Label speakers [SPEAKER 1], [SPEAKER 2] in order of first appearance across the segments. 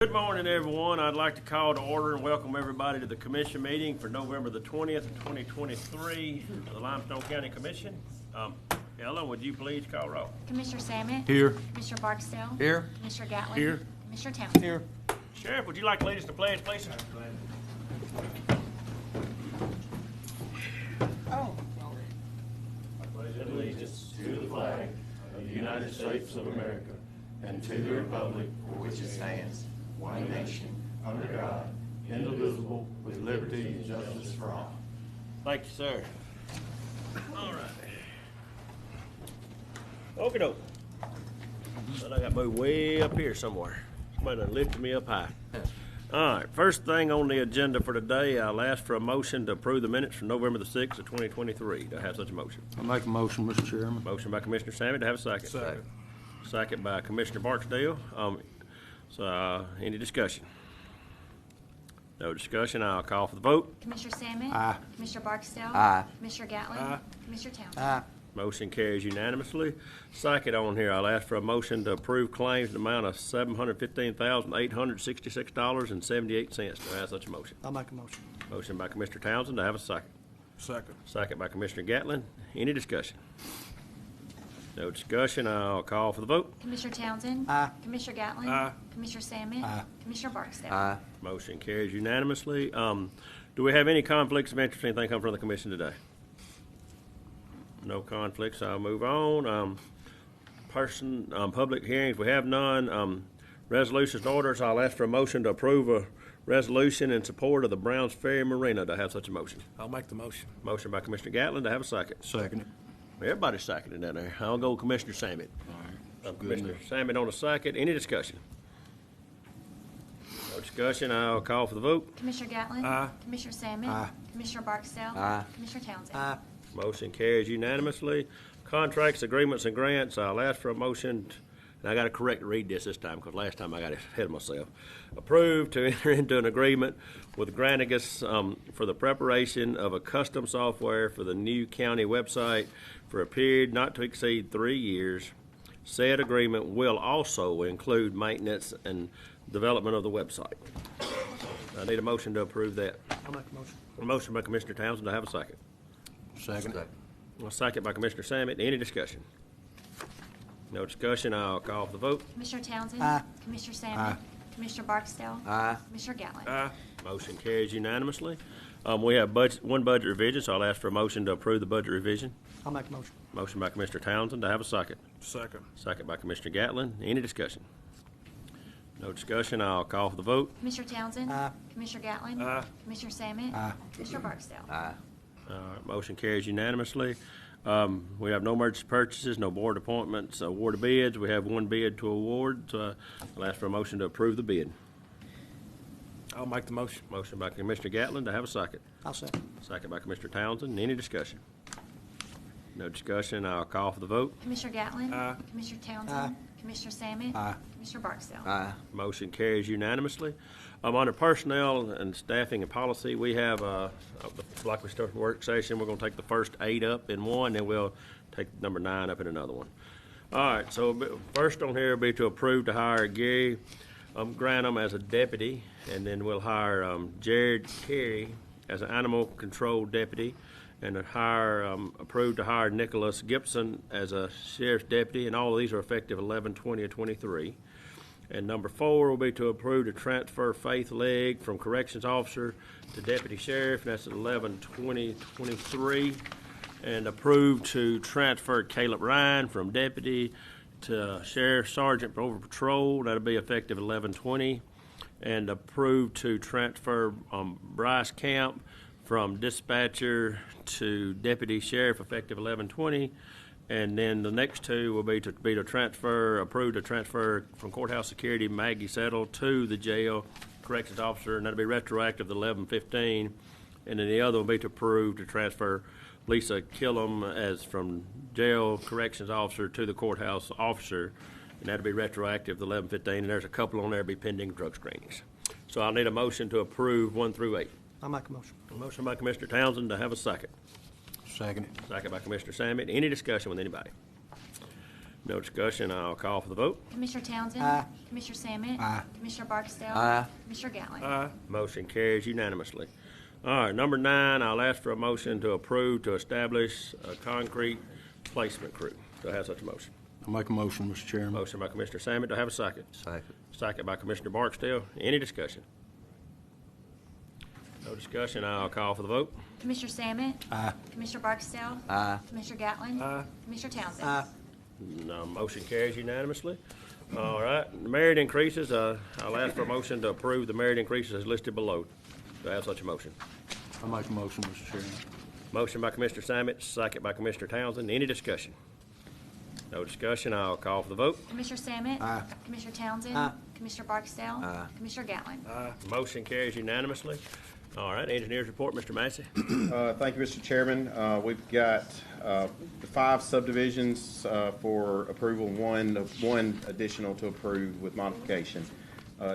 [SPEAKER 1] Good morning, everyone. I'd like to call to order and welcome everybody to the commission meeting for November the 20th, 2023 of the Limestone County Commission. Ellen, would you please call roll?
[SPEAKER 2] Commissioner Samet.
[SPEAKER 3] Here.
[SPEAKER 2] Commissioner Barksdale.
[SPEAKER 3] Here.
[SPEAKER 2] Commissioner Gatlin.
[SPEAKER 3] Here.
[SPEAKER 2] Commissioner Townsend.
[SPEAKER 3] Here.
[SPEAKER 1] Sheriff, would you like to lead us to pledge, please?
[SPEAKER 4] I pledge allegiance to the flag of the United States of America and to the republic for which it stands, one nation, under God, indivisible, with liberty and justice for all.
[SPEAKER 1] Thank you, sir. All right. Okie doke. But I got moved way up here somewhere. Somebody done lifted me up high. All right, first thing on the agenda for today, I'll ask for a motion to approve the minutes from November the 6th of 2023. Do I have such a motion?
[SPEAKER 3] I make a motion, Mr. Chairman.
[SPEAKER 1] Motion by Commissioner Sammy. Do I have a second?
[SPEAKER 3] Second.
[SPEAKER 1] Second by Commissioner Barksdale. Any discussion? No discussion. I'll call for the vote.
[SPEAKER 2] Commissioner Samet.
[SPEAKER 3] Aye.
[SPEAKER 2] Commissioner Barksdale.
[SPEAKER 3] Aye.
[SPEAKER 2] Commissioner Gatlin.
[SPEAKER 3] Aye.
[SPEAKER 2] Commissioner Townsend.
[SPEAKER 3] Aye.
[SPEAKER 1] Motion carries unanimously. Second on here, I'll ask for a motion to approve claims in the amount of $715,866.78. Do I have such a motion?
[SPEAKER 3] I'll make a motion.
[SPEAKER 1] Motion by Commissioner Townsend. Do I have a second?
[SPEAKER 3] Second.
[SPEAKER 1] Second by Commissioner Gatlin. Any discussion? No discussion. I'll call for the vote.
[SPEAKER 2] Commissioner Townsend.
[SPEAKER 3] Aye.
[SPEAKER 2] Commissioner Gatlin.
[SPEAKER 3] Aye.
[SPEAKER 2] Commissioner Samet.
[SPEAKER 3] Aye.
[SPEAKER 2] Commissioner Barksdale.
[SPEAKER 3] Aye.
[SPEAKER 1] Motion carries unanimously. Do we have any conflicts of interest, anything come from the commission today? No conflicts, I'll move on. Public hearings, we have none. Resolutions and orders, I'll ask for a motion to approve a resolution in support of the Browns Ferry Marina. Do I have such a motion?
[SPEAKER 3] I'll make the motion.
[SPEAKER 1] Motion by Commissioner Gatlin. Do I have a second?
[SPEAKER 3] Second.
[SPEAKER 1] Everybody's seconding down there. I'll go with Commissioner Samet. Commissioner Samet on a second. Any discussion? No discussion. I'll call for the vote.
[SPEAKER 2] Commissioner Gatlin.
[SPEAKER 3] Aye.
[SPEAKER 2] Commissioner Samet.
[SPEAKER 3] Aye.
[SPEAKER 2] Commissioner Barksdale.
[SPEAKER 3] Aye.
[SPEAKER 2] Commissioner Townsend.
[SPEAKER 3] Aye.
[SPEAKER 1] Motion carries unanimously. Contracts, agreements, and grants, I'll ask for a motion, and I got to correct read this time because last time I got ahead of myself. Approved to enter into an agreement with Granicus for the preparation of a custom software for the new county website for a period not to exceed 3 years. Said agreement will also include maintenance and development of the website. I need a motion to approve that.
[SPEAKER 3] I'll make a motion.
[SPEAKER 1] A motion by Commissioner Townsend. Do I have a second?
[SPEAKER 3] Second.
[SPEAKER 1] A second by Commissioner Samet. Any discussion? No discussion. I'll call for the vote.
[SPEAKER 2] Commissioner Townsend.
[SPEAKER 3] Aye.
[SPEAKER 2] Commissioner Samet.
[SPEAKER 3] Aye.
[SPEAKER 2] Commissioner Barksdale.
[SPEAKER 3] Aye.
[SPEAKER 2] Commissioner Gatlin.
[SPEAKER 3] Aye.
[SPEAKER 1] Motion carries unanimously. We have one budget revision, so I'll ask for a motion to approve the budget revision.
[SPEAKER 3] I'll make a motion.
[SPEAKER 1] Motion by Commissioner Townsend. Do I have a second?
[SPEAKER 3] Second.
[SPEAKER 1] Second by Commissioner Gatlin. Any discussion? No discussion. I'll call for the vote.
[SPEAKER 2] Commissioner Townsend.
[SPEAKER 3] Aye.
[SPEAKER 2] Commissioner Gatlin.
[SPEAKER 3] Aye.
[SPEAKER 2] Commissioner Samet.
[SPEAKER 3] Aye.
[SPEAKER 2] Commissioner Barksdale.
[SPEAKER 3] Aye.
[SPEAKER 1] All right, motion carries unanimously. We have no emergency purchases, no board appointments, award of bids. We have one bid to award, so I'll ask for a motion to approve the bid.
[SPEAKER 3] I'll make the motion.
[SPEAKER 1] Motion by Commissioner Gatlin. Do I have a second?
[SPEAKER 3] I'll second.
[SPEAKER 1] Second by Commissioner Townsend. Any discussion? No discussion. I'll call for the vote.
[SPEAKER 2] Commissioner Gatlin.
[SPEAKER 3] Aye.
[SPEAKER 2] Commissioner Townsend.
[SPEAKER 3] Aye.
[SPEAKER 2] Commissioner Samet.
[SPEAKER 3] Aye.
[SPEAKER 2] Commissioner Barksdale.
[SPEAKER 3] Aye.
[SPEAKER 1] Motion carries unanimously. Under personnel and staffing and policy, we have, like we started the work session, we're going to take the first 8 up in one, and we'll take number 9 up in another one. All right, so first on here will be to approve to hire Gary Granum as a deputy, and then we'll hire Jared Carey as an animal control deputy, and approve to hire Nicholas Gibson as a sheriff's deputy, and all of these are effective 11/20/23. And number 4 will be to approve to transfer Faith Legg from corrections officer to deputy sheriff, and that's at 11/20/23. And approve to transfer Caleb Ryan from deputy to sheriff sergeant for over patrol. That'll be effective 11/20. And approve to transfer Bryce Camp from dispatcher to deputy sheriff effective 11/20. And then the next 2 will be to approve to transfer from courthouse security Maggie Settle to the jail corrections officer, and that'll be retroactive to 11/15. And then the other will be to approve to transfer Lisa Killam as from jail corrections officer to the courthouse officer, and that'll be retroactive to 11/15. And there's a couple on there be pending drug screenings. So I'll need a motion to approve 1 through 8.
[SPEAKER 3] I'll make a motion.
[SPEAKER 1] A motion by Commissioner Townsend to have a second.
[SPEAKER 3] Second.
[SPEAKER 1] Second by Commissioner Samet. Any discussion with anybody? No discussion, I'll call for the vote.
[SPEAKER 2] Commissioner Townsend?
[SPEAKER 3] Aye.
[SPEAKER 2] Commissioner Sammet?
[SPEAKER 3] Aye.
[SPEAKER 2] Commissioner Barksdale?
[SPEAKER 5] Aye.
[SPEAKER 2] Commissioner Gatlin?
[SPEAKER 3] Aye.
[SPEAKER 1] Motion carries unanimously. All right, number 9, I'll ask for a motion to approve to establish a concrete placement crew. Do I have such a motion?
[SPEAKER 3] I'll make a motion, Mr. Chairman.
[SPEAKER 1] Motion by Commissioner Sammet. Do I have a second?
[SPEAKER 5] Second.
[SPEAKER 1] Second by Commissioner Barksdale. Any discussion? No discussion, I'll call for the vote.
[SPEAKER 2] Commissioner Sammet?
[SPEAKER 3] Aye.
[SPEAKER 2] Commissioner Barksdale?
[SPEAKER 5] Aye.
[SPEAKER 2] Commissioner Gatlin?
[SPEAKER 3] Aye.
[SPEAKER 2] Commissioner Townsend?
[SPEAKER 3] Aye.
[SPEAKER 1] No, motion carries unanimously. All right, the merit increases, I'll ask for a motion to approve the merit increases as listed below. Do I have such a motion?
[SPEAKER 3] I'll make a motion, Mr. Chairman.
[SPEAKER 1] Motion by Commissioner Sammet, second by Commissioner Townsend. Any discussion? No discussion, I'll call for the vote.
[SPEAKER 2] Commissioner Sammet?
[SPEAKER 3] Aye.
[SPEAKER 2] Commissioner Townsend?
[SPEAKER 3] Aye.
[SPEAKER 2] Commissioner Barksdale?
[SPEAKER 5] Aye.
[SPEAKER 2] Commissioner Gatlin?
[SPEAKER 3] Aye.
[SPEAKER 1] Motion carries unanimously. All right, engineers report, Mr. Massey.
[SPEAKER 6] Thank you, Mr. Chairman. We've got the 5 subdivisions for approval, one additional to approve with modification.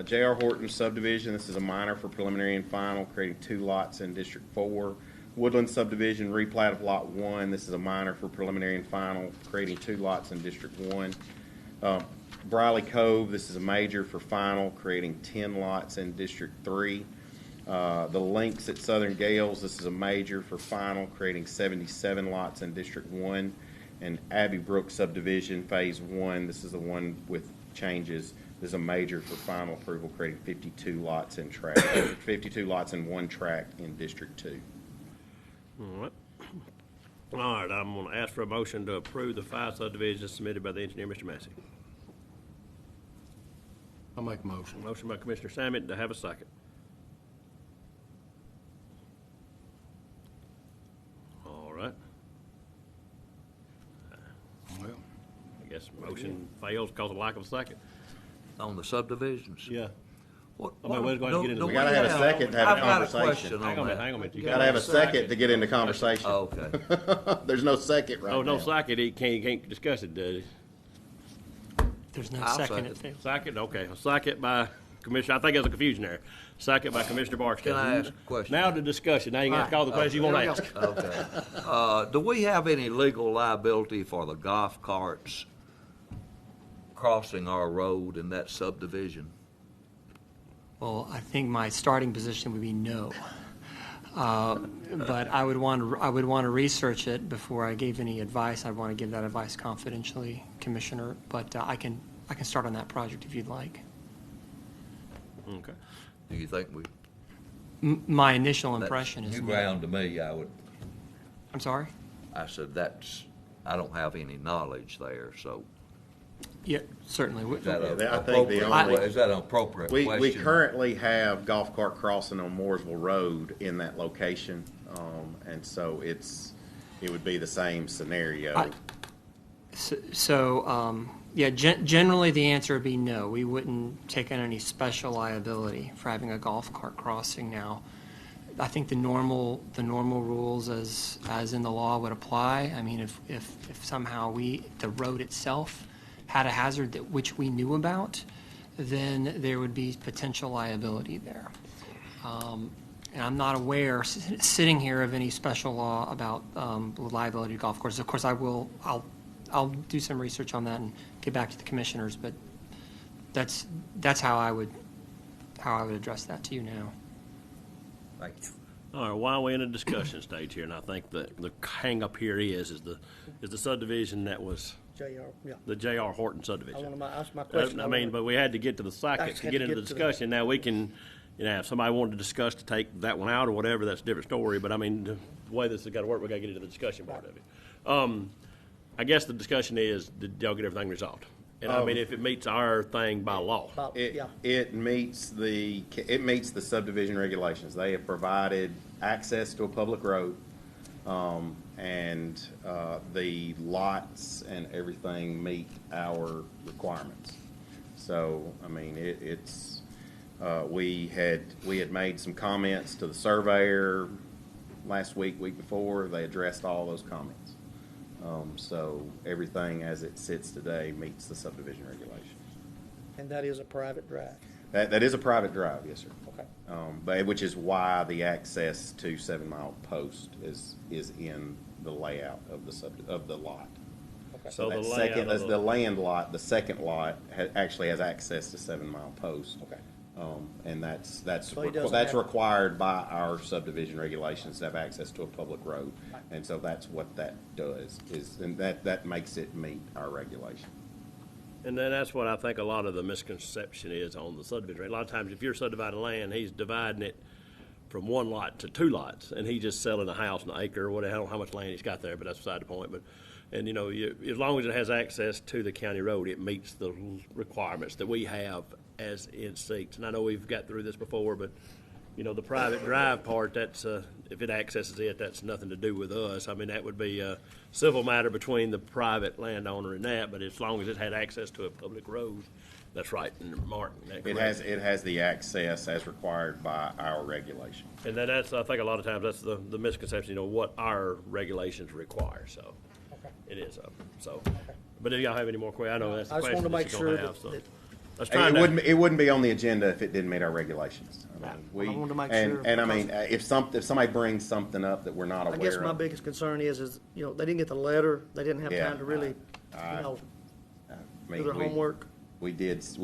[SPEAKER 6] J.R. Horton subdivision, this is a minor for preliminary and final, creating 2 lots in District 4. Woodland subdivision, replat of Lot 1, this is a minor for preliminary and final, creating 2 lots in District 1. Briley Cove, this is a major for final, creating 10 lots in District 3. The Links at Southern Gales, this is a major for final, creating 77 lots in District 1. And Abbey Brook subdivision, Phase 1, this is the one with changes. This is a major for final approval, creating 52 lots in tract, 52 lots in 1 tract in District 2.
[SPEAKER 1] All right. All right, I'm going to ask for a motion to approve the 5 subdivisions submitted by the engineer, Mr. Massey.
[SPEAKER 3] I'll make a motion.
[SPEAKER 1] Motion by Commissioner Sammet. To have a second? All right.
[SPEAKER 3] Well,
[SPEAKER 1] I guess motion fails because of lack of a second.
[SPEAKER 5] On the subdivisions?
[SPEAKER 1] Yeah.
[SPEAKER 5] What?
[SPEAKER 1] I mean, we're going to get into
[SPEAKER 5] do
[SPEAKER 1] We
[SPEAKER 6] gotta have a second to have a
[SPEAKER 5] I've got
[SPEAKER 6] conversation.
[SPEAKER 5] question
[SPEAKER 1] Hang on a
[SPEAKER 5] on
[SPEAKER 1] minute,
[SPEAKER 5] that.
[SPEAKER 1] hang on a minute.
[SPEAKER 6] You gotta have a second to get into conversation.
[SPEAKER 5] Oh, okay.
[SPEAKER 6] There's no second right now.
[SPEAKER 1] Oh, no second, he can't discuss it, does he?
[SPEAKER 7] There's no
[SPEAKER 5] I'll
[SPEAKER 7] second,
[SPEAKER 5] second.
[SPEAKER 7] it fails.
[SPEAKER 1] Second, okay. A second by Commissioner, I think there's a confusion there. Second by Commissioner Barksdale.
[SPEAKER 5] Can I ask a question?
[SPEAKER 1] Now the discussion. Now you can ask all the questions you want to ask.
[SPEAKER 5] Okay. Do we have any legal liability for the golf carts crossing our road in that subdivision?
[SPEAKER 7] Well, I think my starting position would be no. But I would want to research it before I gave any advice. I'd want to give that advice confidentially, Commissioner. But I can start on that project if you'd like.
[SPEAKER 1] Okay.
[SPEAKER 5] Do you think we?
[SPEAKER 7] My initial
[SPEAKER 5] that's
[SPEAKER 7] impression is
[SPEAKER 5] new
[SPEAKER 7] no.
[SPEAKER 5] ground to me.
[SPEAKER 7] I'm sorry?
[SPEAKER 5] I said I don't have any knowledge there, so
[SPEAKER 7] Yeah, certainly.
[SPEAKER 5] is that
[SPEAKER 6] Yeah,
[SPEAKER 5] a
[SPEAKER 6] I think the
[SPEAKER 5] appropriate?
[SPEAKER 6] only-
[SPEAKER 5] Is that an appropriate
[SPEAKER 6] We
[SPEAKER 5] question?
[SPEAKER 6] currently have golf cart crossing on Mooresville Road in that location, and so it would be the same scenario.
[SPEAKER 7] Generally the answer would be no. We wouldn't take on any special liability for having a golf cart crossing now. I think the normal rules as in the law would apply. I mean, if somehow the road itself had a hazard which we knew about, then there would be potential liability there. And I'm not aware, sitting here, of any special law about liability to golf courses. Of course, I'll do some research on that and get back to the commissioners, but that's how I would address that to you now.
[SPEAKER 5] Thank you.
[SPEAKER 1] All right, while we're in a discussion stage here, and I think the hang-up here is the subdivision that was
[SPEAKER 8] JR, yeah.
[SPEAKER 1] the J.R. Horton subdivision.
[SPEAKER 8] Ask my question.
[SPEAKER 1] I mean, but we had to get to the second to get into the discussion. Now, we can, if somebody wanted to discuss to take that one out or whatever, that's a different story, but I mean, the way this has got to work, we got to get into the discussion part of it. I guess the discussion is, did y'all get everything resolved? And I mean, if it meets our thing by law.
[SPEAKER 6] It meets the subdivision regulations. They have provided access to a public road, and the lots and everything meet our requirements. So, I mean, we had made some comments to the surveyor last week before. They addressed all those comments. So everything as it sits today meets the subdivision regulations.
[SPEAKER 8] And that is a private drive.
[SPEAKER 6] That is a private drive, yes, sir.
[SPEAKER 8] Okay.
[SPEAKER 6] But which is why the access to 7 Mile Post is in the layout of the lot.
[SPEAKER 8] Okay.
[SPEAKER 1] So the
[SPEAKER 6] that
[SPEAKER 1] layout
[SPEAKER 6] second,
[SPEAKER 1] of
[SPEAKER 6] that's
[SPEAKER 1] the-
[SPEAKER 6] the land lot, the second lot actually has access to 7 Mile Post.
[SPEAKER 8] Okay.
[SPEAKER 6] And that's
[SPEAKER 8] he doesn't
[SPEAKER 6] that's
[SPEAKER 8] have-
[SPEAKER 6] required by our subdivision regulations to have access to a public road. And so that's what that does, and that makes it meet our regulation.
[SPEAKER 1] And then that's what I think a lot of the misconception is on the subdivision. A lot of times, if you're subdividing land, he's dividing it from 1 lot to 2 lots, and he's just selling a house, an acre, or whatever, I don't know how much land he's got there, but that's beside the point. But, and as long as it has access to the county road, it meets the requirements that we have as in seats. And I know we've got through this before, but, the private drive part, that's, if it accesses it, that's nothing to do with us. I mean, that would be a civil matter between the private landowner and that, but as long as it had access to a public road, that's right, and Martin, that
[SPEAKER 6] It
[SPEAKER 1] correct?
[SPEAKER 6] has the access as required by our regulation.
[SPEAKER 1] And then that's, I think a lot of times, that's the misconception, what our regulations require, so. It is, so. But if y'all have any more questions, I know that's the
[SPEAKER 8] I just
[SPEAKER 1] question
[SPEAKER 8] wanted to
[SPEAKER 1] that
[SPEAKER 8] make
[SPEAKER 1] you're
[SPEAKER 8] sure
[SPEAKER 1] gonna have, so.
[SPEAKER 8] that
[SPEAKER 1] Let's try to.
[SPEAKER 6] It wouldn't be on the agenda if it didn't meet our regulations.
[SPEAKER 8] I wanted to make
[SPEAKER 6] and,
[SPEAKER 8] sure,
[SPEAKER 6] And I mean,
[SPEAKER 8] because-
[SPEAKER 6] if somebody brings something up that we're not aware
[SPEAKER 8] I
[SPEAKER 6] of.
[SPEAKER 8] guess my biggest concern is, they didn't get the letter, they didn't have
[SPEAKER 6] Yeah,
[SPEAKER 8] time to really,
[SPEAKER 6] I
[SPEAKER 8] do
[SPEAKER 6] mean,
[SPEAKER 8] their homework.
[SPEAKER 6] We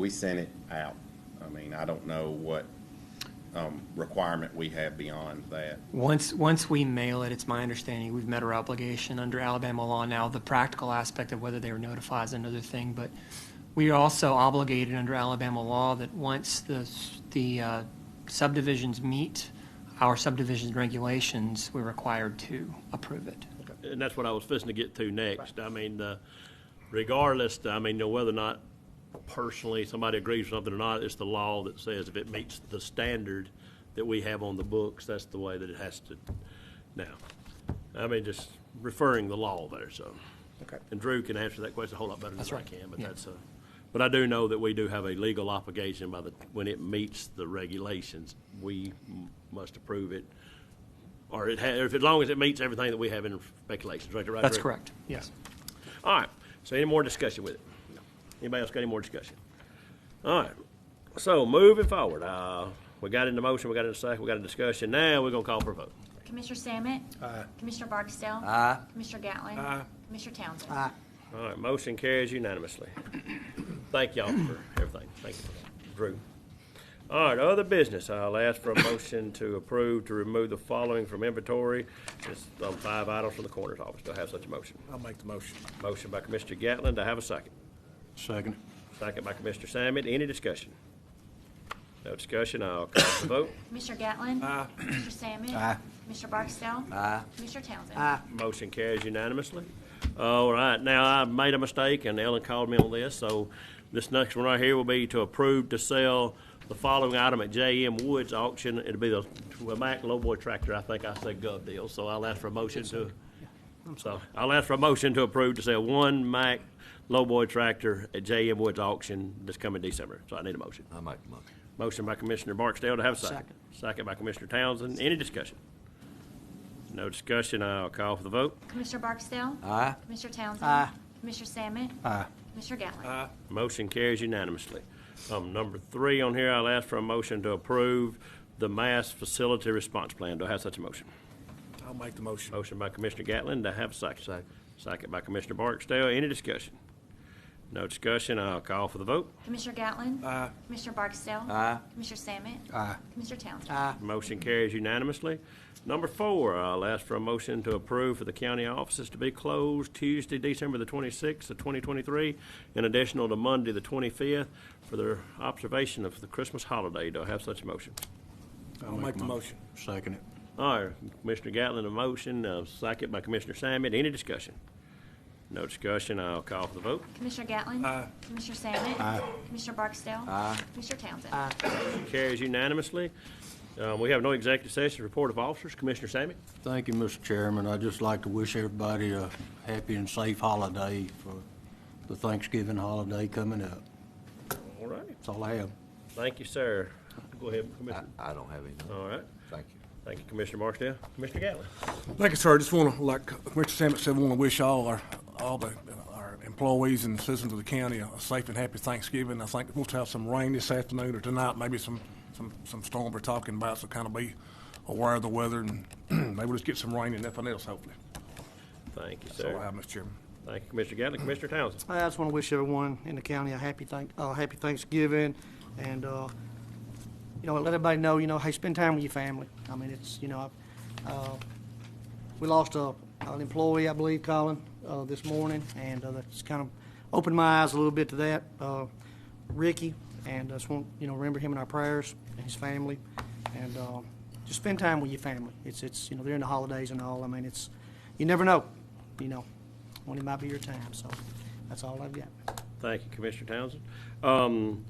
[SPEAKER 6] sent it out. I mean, I don't know what requirement we have beyond that.
[SPEAKER 7] Once we mail it, it's my understanding, we've met our obligation under Alabama law now. The practical aspect of whether they were notified is another thing, but we are also obligated under Alabama law that once the subdivisions meet our subdivision regulations, we're required to approve it.
[SPEAKER 1] And that's what I was fixing to get to next. I mean, regardless, whether or not personally somebody agrees with something or not, it's the law that says if it meets the standard that we have on the books, that's the way that it has to. Now, just referring the law there, so.
[SPEAKER 8] Okay.
[SPEAKER 1] And Drew can answer that question a whole lot better than
[SPEAKER 7] That's
[SPEAKER 1] I
[SPEAKER 7] right.
[SPEAKER 1] can, but
[SPEAKER 7] Yeah.
[SPEAKER 1] but I do know that we do have a legal obligation when it meets the regulations, we must approve it. Or as long as it meets everything that we have in regulations, right?
[SPEAKER 7] That's
[SPEAKER 1] Drew?
[SPEAKER 7] correct, yes.
[SPEAKER 1] All right, so any more discussion with it? Anybody else got any more discussion? All right, so moving forward, we got in the motion, we got in the second, we got a discussion. Now we're gonna call for a vote.
[SPEAKER 2] Commissioner Sammet?
[SPEAKER 3] Aye.
[SPEAKER 2] Commissioner Barksdale?
[SPEAKER 5] Aye.
[SPEAKER 2] Commissioner Gatlin?
[SPEAKER 3] Aye.
[SPEAKER 2] Commissioner Townsend?
[SPEAKER 1] All right, motion carries unanimously. Thank y'all for everything. Thank you, Drew. All right, other business. I'll ask for a motion to approve to remove the following from inventory. It's 5 items from the coroner's office. Do I have such a motion?
[SPEAKER 3] I'll make the motion.
[SPEAKER 1] Motion by Commissioner Gatlin. Do I have a second?
[SPEAKER 3] Second.
[SPEAKER 1] Second by Commissioner Sammet. Any discussion? No discussion. I'll call for the vote.
[SPEAKER 2] Commissioner Gatlin? Aye. Commissioner Sammet?
[SPEAKER 3] Aye.
[SPEAKER 2] Commissioner Barksdale?
[SPEAKER 5] Aye.
[SPEAKER 2] Commissioner Townsend?
[SPEAKER 1] Motion carries unanimously. All right, now I made a mistake, and Ellen called me on this, so this next one right here will be to approve to sell the following item at J.M. Woods auction. It'll be the Mack lowboy tractor. I think I said gov deal, so I'll ask for a motion to. So I'll ask for a motion to approve to sell one Mack lowboy tractor at J.M. Woods auction this coming December. So I need a motion.
[SPEAKER 5] I make the motion.
[SPEAKER 1] Motion by Commissioner Barksdale to have a second. Second by Commissioner Townsend. Any discussion? No discussion. I'll call for the vote.
[SPEAKER 2] Commissioner Barksdale?
[SPEAKER 5] Aye.
[SPEAKER 2] Commissioner Townsend? Commissioner Sammet?
[SPEAKER 3] Aye.
[SPEAKER 2] Commissioner Gatlin?
[SPEAKER 1] Motion carries unanimously. Number 3 on here, I'll ask for a motion to approve the mass facility response plan. Do I have such a motion?
[SPEAKER 3] I'll make the motion.
[SPEAKER 1] Motion by Commissioner Gatlin. Do I have a second? Second by Commissioner Barksdale. Any discussion? No discussion. I'll call for the vote.
[SPEAKER 2] Commissioner Gatlin?
[SPEAKER 3] Aye.
[SPEAKER 2] Commissioner Barksdale?
[SPEAKER 5] Aye.
[SPEAKER 2] Commissioner Sammet?
[SPEAKER 3] Aye.
[SPEAKER 2] Commissioner Townsend?
[SPEAKER 1] Motion carries unanimously. Number 4, I'll ask for a motion to approve for the county offices to be closed Tuesday, December the 26th of 2023, in addition to Monday, the 25th, for the observation of the Christmas holiday. Do I have such a motion?
[SPEAKER 3] I'll make the motion. Second it.
[SPEAKER 1] All right, Commissioner Gatlin, a motion, second by Commissioner Sammet. Any discussion? No discussion. I'll call for the vote.
[SPEAKER 2] Commissioner Gatlin?
[SPEAKER 3] Aye.
[SPEAKER 2] Commissioner Sammet?
[SPEAKER 3] Aye.
[SPEAKER 2] Commissioner Barksdale?
[SPEAKER 5] Aye.
[SPEAKER 2] Commissioner Townsend?
[SPEAKER 1] Motion carries unanimously. We have no executive session. Report of officers. Commissioner Sammet.
[SPEAKER 3] Thank you, Mr. Chairman. I'd just like to wish everybody a happy and safe holiday for the Thanksgiving holiday coming up.
[SPEAKER 1] All right.
[SPEAKER 3] That's all I have.
[SPEAKER 1] Thank you, sir. Go ahead, Commissioner.
[SPEAKER 5] I don't have any.
[SPEAKER 1] All right.
[SPEAKER 5] Thank you.
[SPEAKER 1] Thank you, Commissioner Barksdale. Commissioner Gatlin.
[SPEAKER 9] Thank you, sir. Just want to, like Commissioner Sammet said, want to wish all our employees and citizens of the county a safe and happy Thanksgiving. I think we're supposed to have some rain this afternoon or tonight, maybe some storm we're talking about, so kind of be aware of the weather, and maybe we'll just get some rain and nothing else, hopefully.
[SPEAKER 1] Thank you,
[SPEAKER 9] That's all I
[SPEAKER 1] sir.
[SPEAKER 9] have, Mr. Chairman.
[SPEAKER 1] Thank you, Commissioner Gatlin. Commissioner Townsend.
[SPEAKER 8] I just want to wish everyone in the county a happy Thanksgiving, and let everybody know, hey, spend time with your family. I mean, it's we lost an employee, I believe, Colin, this morning, and that's kind of opened my eyes a little bit to that. Ricky, and I just want remember him in our prayers and his family, and just spend time with your family. It's they're in the holidays and all. I mean, you never know, when it might be your time. So that's all I've got.
[SPEAKER 1] Thank you, Commissioner Townsend.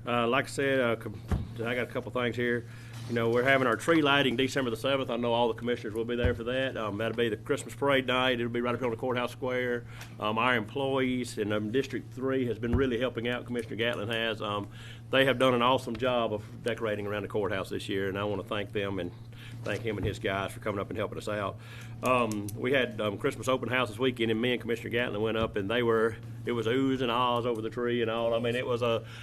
[SPEAKER 1] Like I said, I got a couple things here. We're having our tree lighting December the 7th. I know all the commissioners will be there for that. That'll be the Christmas parade night. It'll be right up here on the courthouse square. Our employees in District 3 has been really helping out. Commissioner Gatlin has. They have done an awesome job of decorating around the courthouse this year, and I want to thank them and thank him and his guys for coming up and helping us out. We had Christmas open house this weekend, and me and Commissioner Gatlin went up, and it was oohs and ahs over the tree and all. I mean, it was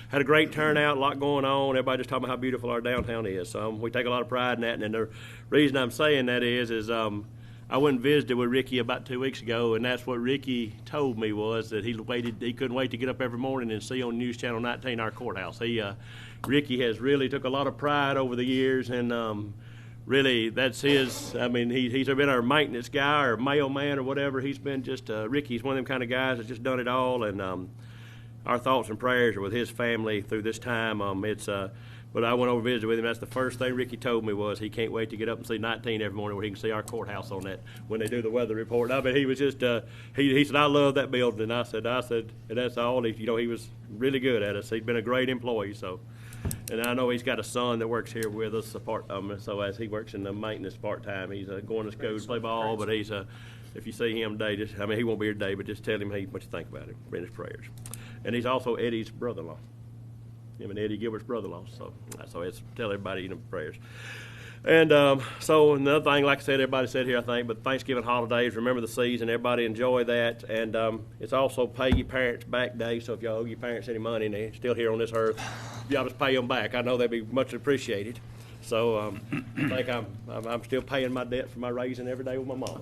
[SPEAKER 1] had a great turnout, a lot going on. Everybody just talking about how beautiful our downtown is. So we take a lot of pride in that, and the reason I'm saying that is I went and visited with Ricky about 2 weeks ago, and that's what Ricky told me was that he couldn't wait to get up every morning and see on News Channel 19 our courthouse. Ricky has really took a lot of pride over the years, and really that's his. I mean, he's been our maintenance guy or mailman or whatever. He's been just Ricky's one of them kind of guys that's just done it all, and our thoughts and prayers are with his family through this time. But I went over and visited with him. That's the first thing Ricky told me was he can't wait to get up and see 19 every morning where he can see our courthouse on that when they do the weather report. I mean, he was just he said, I love that building. And I said, and that's all. He was really good at us. He's been a great employee. So, and I know he's got a son that works here with us. So as he works in the maintenance part time, he's going to school to play ball. But he's if you see him today, he won't be here today, but just tell him what you think about him in his prayers. And he's also Eddie's brother-in-law. Him and Eddie Gilbert's brother-in-law. So it's tell everybody prayers. And so another thing, like I said, everybody said here, I think, but Thanksgiving holidays, remember the season, everybody enjoy that. And it's also Pay Your Parents Back Day, so if y'all owe your parents any money and they're still here on this earth, y'all just pay them back. I know they'd be much appreciated. So I think I'm still paying my debt for my raising every day with my mama.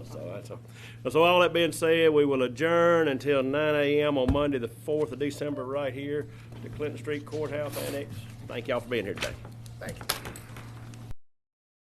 [SPEAKER 1] So all that being said, we will adjourn until 9 a.m. on Monday, the 4th of December, right here at the Clinton Street Courthouse Annex. Thank y'all for being here today.
[SPEAKER 5] Thank you.